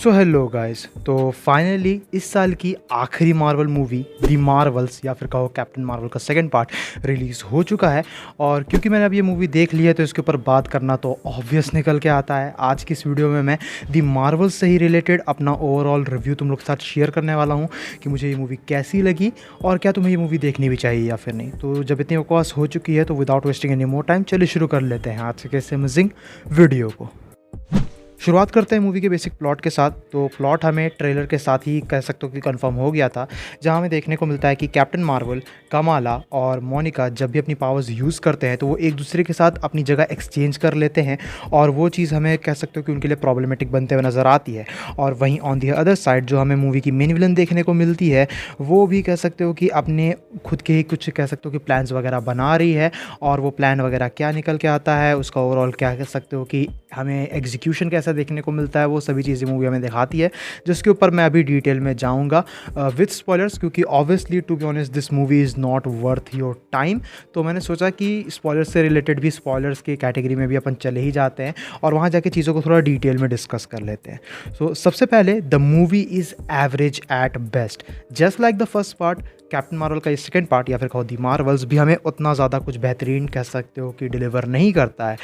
So hello guys. तो finally इस साल की आखिरी मार्वल मूवी दी मार्वल्स या फिर कहो कैप्टन मार्वल का सेकंड पार्ट रिलीज़ हो चुका है। और क्योंकि मैंने अब ये मूवी देख ली है तो इसके ऊपर बात करना तो ऑब्वियस निकल के आता है। आज की इस वीडियो में मैं दी मार्वल्स से ही रिलेटेड अपना ओवरऑल रिव्यू तुम लोग के साथ शेयर करने वाला हूँ कि मुझे ये मूवी कैसी लगी और क्या तुम्हें ये मूवी देखनी भी चाहिए या फिर नहीं। तो जब इतनी बकवास हो चुकी है तो without wasting any more time चलिए शुरू कर लेते हैं आज के इस अमेजिंग वीडियो को। शुरुआत करते हैं मूवी के बेसिक प्लॉट के साथ। तो प्लॉट हमें ट्रेलर के साथ ही कह सकते हो कि कंफर्म हो गया था, जहां हमें देखने को मिलता है कि कैप्टन मार्वल, कमाला और मोनिका जब भी अपनी पावर्स यूज़ करते हैं तो वो एक दूसरे के साथ अपनी जगह एक्सचेंज कर लेते हैं और वो चीज़ हमें कह सकते हो कि उनके लिए प्रॉब्लमेटिक बनते हुए नज़र आती है। और वहीं ऑन दी अदर साइड जो हमें मूवी की मेन विलन देखने को मिलती है वो भी कह सकते हो कि अपने खुद के ही कुछ कह सकते हो कि प्लान्स वगैरह बना रही है। और वो प्लान वगैरह क्या निकल के आता है, उसका ओवरऑल क्या कह सकते हो कि हमें एग्जीक्यूशन कैसा देखने को मिलता है, वो सभी चीज़ें मूवी हमें दिखाती है, जिसके ऊपर मैं अभी डिटेल में जाऊंगा विद स्पॉयलर्स, क्योंकि obviously to be honest this movie is not worth your time. तो मैंने सोचा कि स्पॉयलर्स से रिलेटेड भी स्पॉयलर्स की कैटेगरी में भी अपन चले ही जाते हैं और वहाँ जाके चीज़ों को थोड़ा डिटेल में डिस्कस कर लेते हैं। सो सबसे पहले the movie is average at best, just like the first part. Captain Marvel का ये सेकंड पार्ट या फिर कहो दी मार्वल्स भी हमें उतना ज़्यादा कुछ बेहतरीन कह सकते हो कि डिलीवर नहीं करता है।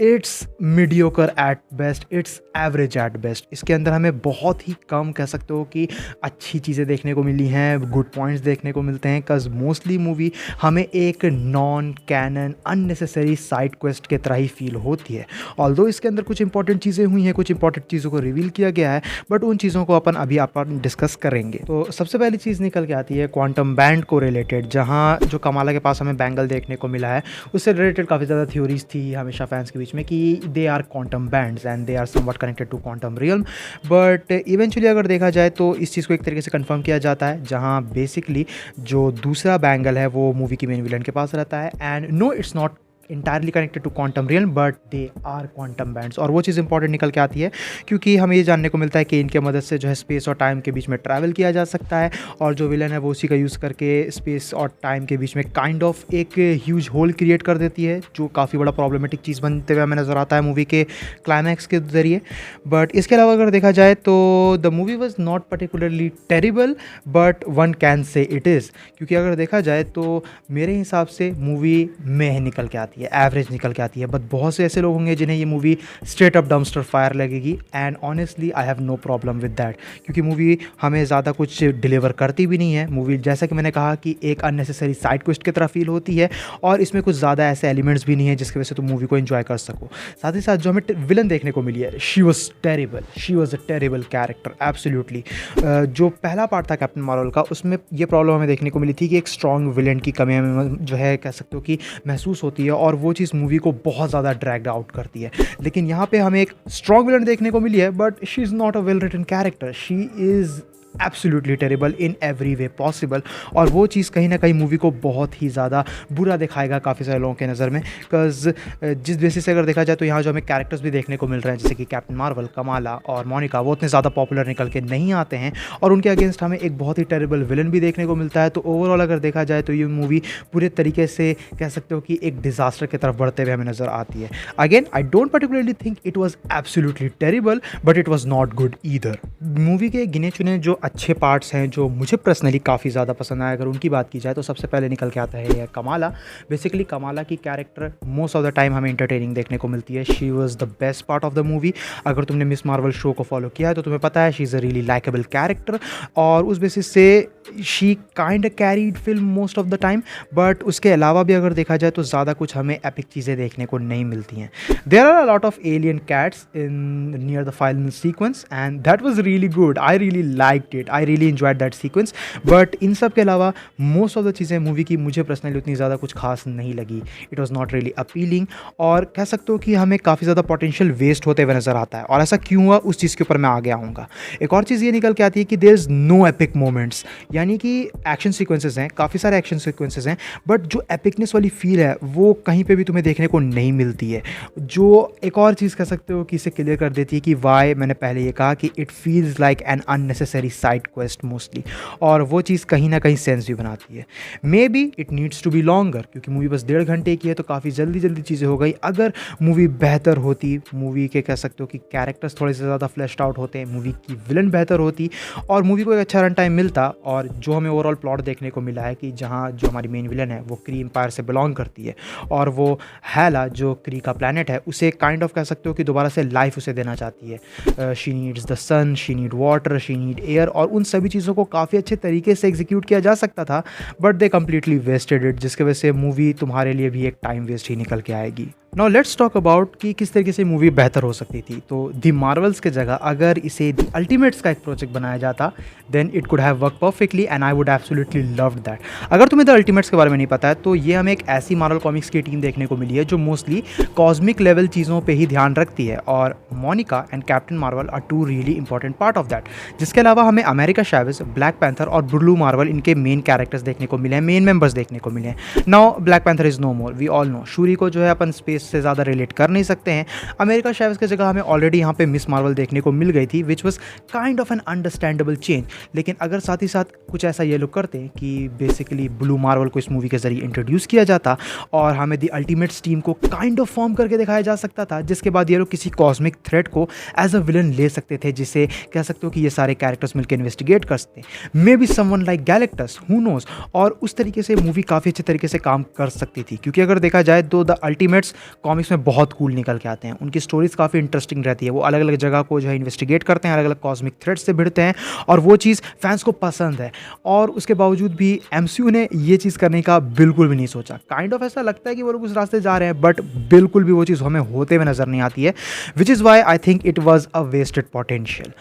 It's mediocre at best, it's average at best. इसके अंदर हमें बहुत ही कम कह सकते हो कि अच्छी चीज़ें देखने को मिली हैं, गुड पॉइंट्स देखने को मिलते हैं, कज मोस्टली मूवी हमें एक non canon unnecessary side quest के तरह ही फील होती है। ऑल्दो इसके अंदर कुछ इंपॉर्टेंट चीज़ें हुई हैं, कुछ इंपॉर्टेंट चीज़ों को रिवील किया गया है, बट उन चीज़ों को अपन डिस्कस करेंगे। तो सबसे पहली चीज़ निकल के आती है क्वांटम बैंड को रिलेटेड, जहाँ जो कमाला के पास हमें बैंगल देखने को मिला है उससे रिलेटेड काफ़ी ज़्यादा थ्योरीज थी हमेशा फैंस के बीच में कि they are quantum bands and they are somewhat connected to quantum realm. But eventually अगर देखा जाए तो इस चीज़ को एक तरीके से कंफर्म किया जाता है, जहाँ बेसिकली जो दूसरा बैंगल है वो मूवी की मेन विलन के पास रहता है। And no, it's not entirely connected to quantum realm but they are quantum bands. और वो चीज़ इंपॉर्टेंट निकल के आती है क्योंकि हमें ये जानने को मिलता है कि इनके मदद से जो है स्पेस और टाइम के बीच में ट्रैवल किया जा सकता है और जो विलन है वो उसी का यूज़ करके स्पेस और टाइम के बीच में काइंड ऑफ एक ह्यूज होल क्रिएट कर देती है, जो काफ़ी बड़ा प्रॉब्लमेटिक चीज़ बनते हुए हमें नज़र आता है मूवी के क्लाइमैक्स के ज़रिए। बट इसके अलावा अगर देखा जाए तो the movie was not particularly terrible but one can say it is, क्योंकि अगर देखा जाए तो मेरे हिसाब से मूवी में निकल के आती है, एवरेज निकल के आती है। बट बहुत से ऐसे लोग होंगे जिन्हें ये movie straight up dumpster fire लगेगी and honestly I have no problem with that, क्योंकि मूवी हमें ज़्यादा कुछ डिलीवर करती भी नहीं है। मूवी जैसा कि मैंने कहा कि एक अननेसेसरी साइड क्वेस्ट की तरह फील होती है और इसमें कुछ ज़्यादा ऐसे एलिमेंट्स भी नहीं है जिसकी वजह से तुम मूवी को एंजॉय कर सको। साथ ही साथ जो हमें विलन देखने को मिली है, she was terrible, she was a terrible character absolutely. जो पहला पार्ट था कैप्टन मार्वल का उसमें ये प्रॉब्लम हमें देखने को मिली थी कि एक स्ट्रॉन्ग विलन की कमी हमें जो है कह सकते हो कि महसूस होती है और वो चीज़ मूवी को बहुत ज़्यादा ड्रैग्ड आउट करती है। लेकिन यहाँ पे हमें एक स्ट्रॉन्ग विलन देखने को मिली है but she is not a well written character, she is absolutely terrible in every way possible. और वो चीज़ कहीं ना कहीं मूवी को बहुत ही ज़्यादा बुरा दिखाएगा काफ़ी सारे लोगों के नज़र में, बिकॉज जिस बेसिस से अगर देखा जाए तो यहाँ जो हमें कैरेक्टर्स भी देखने को मिल रहे हैं जैसे कि कैप्टन मार्वल, कमाला और मोनिका, वो उतने ज़्यादा पॉपुलर निकल के नहीं आते हैं और उनके अगेंस्ट हमें एक बहुत ही टेरिबल विलन भी देखने को मिलता है। तो ओवरऑल अगर देखा जाए तो ये मूवी पूरे तरीके से कह सकते हो कि एक डिज़ास्टर की तरफ बढ़ते हुए हमें नज़र आती है। Again I don't particularly think it was absolutely terrible but it was not good either. Movie के गिने चुने जो अच्छे पार्ट्स हैं जो मुझे पर्सनली काफ़ी ज़्यादा पसंद आए, अगर उनकी बात की जाए तो सबसे पहले निकल के आता है कमाला। बेसिकली कमाला की character most of the time हमें इंटरटेनिंग देखने को मिलती है। She was the best part of the movie. अगर तुमने मिस मार्वल शो को फॉलो किया है तो तुम्हें पता है she is a really likeable character और उस बेसिस से she kind carried film most of the time. But उसके अलावा भी अगर देखा जाए तो ज़्यादा कुछ हमें एपिक चीज़ें देखने को नहीं मिलती हैं। There are a lot of alien cats in near the final sequence and that was really good, I really liked it, I really enjoyed that sequence. But इन सब के अलावा मोस्ट ऑफ द चीज़ें मूवी की मुझे personally उतनी ज़्यादा कुछ खास नहीं लगी। It was not really appealing और कह सकते हो कि हमें काफ़ी ज़्यादा पोटेंशियल वेस्ट होते हुए नज़र आता है। और ऐसा क्यों हुआ उस चीज़ के ऊपर मैं आगे आऊँगा। एक और चीज़ ये निकल के आती है कि there is no epic moments, यानी कि एक्शन सीक्वेंसेस हैं, काफ़ी सारे एक्शन सीक्वेंसेस हैं बट जो एपिकनेस वाली फील है वो कहीं पे भी तुम्हें देखने को नहीं मिलती है। जो एक और चीज़ कह सकते हो कि इसे क्लियर कर देती है कि वाई मैंने पहले ये कहा कि it feels like an unnecessary side quest mostly, और वो चीज़ कहीं ना कहीं सेंस भी बनाती है। Maybe it needs to be longer, क्योंकि मूवी बस 1.5 घंटे की है तो काफ़ी जल्दी जल्दी चीज़ें हो गई। अगर मूवी बेहतर होती, मूवी के कह सकते हो कि कैरेक्टर्स थोड़े से ज़्यादा फ्लैश्ड आउट होते हैं, मूवी की विलन बेहतर होती और मूवी को एक अच्छा रन टाइम मिलता, और जो हमें ओवरऑल प्लॉट देखने को मिला है कि जहाँ जो हमारी मेन विलन है वो क्री एम्पायर से बिलोंग करती है, और वो हैला जो क्री का प्लैनेट है उसे काइंड ऑफ कह सकते हो कि दोबारा से लाइफ उसे देना चाहती है। She needs the sun, she need water, she need air, और उन सभी चीज़ों को काफ़ी अच्छे तरीके से एग्जीक्यूट किया जा सकता था, but they completely wasted it, जिसकी वजह से मूवी तुम्हारे लिए भी एक टाइम वेस्ट ही निकल के आएगी। नाउ लेट्स टॉक अबाउट कि किस तरीके से मूवी बेहतर हो सकती थी। तो दी मार्वल्स के जगह अगर इसे दी अल्टीमेट्स का एक प्रोजेक्ट बनाया जाता, then it could have work perfectly and I would absolutely loved that. अगर तुम्हें द अल्टीमेट्स के बारे में नहीं पता है तो ये हमें एक ऐसी मार्वल कॉमिक्स की टीम देखने को मिली है जो मोस्टली कॉस्मिक लेवल चीज़ों पे ही ध्यान रखती है, और Monica and Captain Marvel are two really important part of that. जिसके अलावा हमें अमेरिका चैवेज़, ब्लैक पैंथर और ब्लू मार्वल इनके मेन कैरेक्टर्स देखने को मिले हैं, मेन मेंबर्स देखने को मिले हैं। Now Black Panther is no more, we all know. Shuri को जो है अपन स्पेस से ज़्यादा रिलेट कर नहीं सकते हैं। अमेरिका चैवेज़ की जगह हमें ऑलरेडी यहाँ पे मिस मार्वल देखने को मिल गई थी, which was kind of an understandable change. लेकिन अगर साथ ही साथ कुछ ऐसा ये लोग करते कि बेसिकली ब्लू मार्वल को इस मूवी के जरिए इंट्रोड्यूस किया जाता और हमें दी अल्टीमेट्स टीम को काइंड ऑफ फॉर्म करके दिखाया जा सकता था, जिसके बाद ये लोग किसी कॉस्मिक थ्रेट को एज अ विलन ले सकते थे, जिसे कह सकते हो कि ये सारे कैरेक्टर्स मिलकर इन्वेस्टिगेट कर सकते हैं। Maybe someone like Galactus, who knows, और उस तरीके से मूवी काफ़ी अच्छे तरीके से काम कर सकती थी। क्योंकि अगर देखा जाए तो द अल्टीमेट्स कॉमिक्स में बहुत कूल निकल के आते हैं, उनकी स्टोरीज काफ़ी इंटरेस्टिंग रहती है, वो अलग अलग जगह को जो है इन्वेस्टिगेट करते हैं, अलग अलग कॉस्मिक थ्रेट्स से भिड़ते हैं, और वो चीज़ फैंस को पसंद है। और उसके बावजूद भी एमसीयू ने ये चीज़ करने का बिल्कुल भी नहीं सोचा। काइंड ऑफ ऐसा लगता है कि वो लोग उस रास्ते जा रहे हैं, बट बिल्कुल भी वो चीज़ हमें होते हुए नज़र नहीं आती है, which is why I think it was a wasted potential.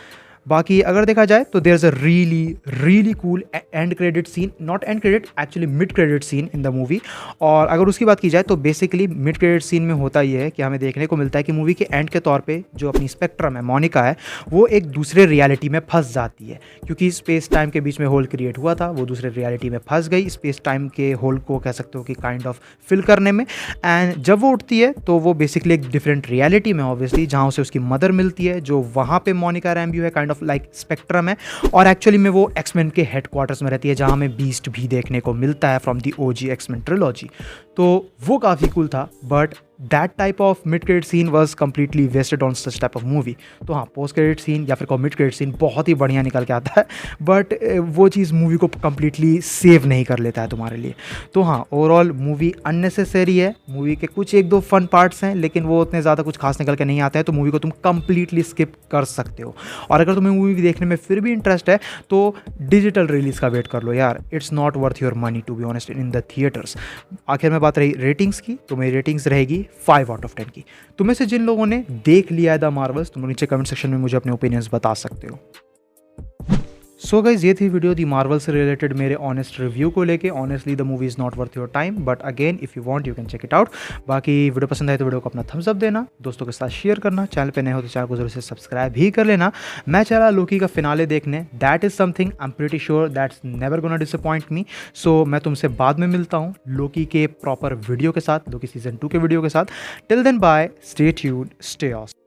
बाकी अगर देखा जाए तो there is a really cool end credit scene, not end credit, actually mid credit scene in the movie. और अगर उसकी बात की जाए तो बेसिकली मिड क्रेडिट सीन में होता ये है कि हमें देखने को मिलता है कि मूवी के एंड के तौर पे जो अपनी स्पेक्ट्रम है, मोनिका है, वो एक दूसरे रियलिटी में फंस जाती है, क्योंकि स्पेस टाइम के बीच में होल क्रिएट हुआ था, वो दूसरे रियलिटी में फंस गई स्पेस टाइम के होल को कह सकते हो कि काइंड ऑफ फिल करने में। एंड जब वो उठती है तो वो बेसिकली एक डिफरेंट रियलिटी में ऑब्वियसली, जहाँ उसे उसकी मदर मिलती है, जो वहाँ पे मोनिका रैम्ब्यू है, काइंड ऑफ लाइक स्पेक्ट्रम है, और एक्चुअली में वो एक्समैन के हेडक्वार्टर्स में रहती है, जहाँ हमें बीस्ट भी देखने को मिलता है from the OG X Men trilogy. तो वो काफ़ी कूल था, but that type of mid credit scene was completely wasted on such type of movie. तो हाँ, पोस्ट क्रेडिट सीन या फिर मिड क्रेडिट सीन बहुत ही बढ़िया निकल के आता है, बट वो चीज़ मूवी को कम्प्लीटली सेव नहीं कर लेता है तुम्हारे लिए। तो हाँ, ओवरऑल मूवी अननेसेसरी है। मूवी के कुछ एक दो फन पार्ट्स हैं, लेकिन वो उतने ज़्यादा कुछ खास निकल के नहीं आते हैं, तो मूवी को तुम कम्प्लीटली स्किप कर सकते हो। और अगर तुम्हें मूवी देखने में फिर भी इंटरेस्ट है तो डिजिटल रिलीज़ का वेट कर लो यार, it's not worth your money to be honest in the theatres. आखिर में बात रही रेटिंग्स की, तो मेरी रेटिंग्स रहेगी 5 आउट ऑफ 10 की। तुम्हें से जिन लोगों ने देख लिया है द मार्वल्स, तुम नीचे कमेंट सेक्शन में मुझे अपने ओपिनियंस बता सकते हो। सो गाइज, ये थी वीडियो दी मार्वल से रिलेटेड मेरे ऑनेस्ट रिव्यू को लेके। Honestly the movie is not worth your time, but again if you want you can check it out. बाकी वीडियो पसंद आए तो वीडियो को अपना थम्स अप देना, दोस्तों के साथ शेयर करना, चैनल पे नए हो तो चैनल को जरूर से सब्सक्राइब भी कर लेना। मैं चला लोकी का फिनाले देखने, that is something I am pretty sure that's never gonna disappoint me. So मैं तुमसे बाद में मिलता हूँ लोकी के प्रॉपर वीडियो के साथ, लोकी सीजन 2 के वीडियो के साथ। Till then bye, stay tuned, stay awesome.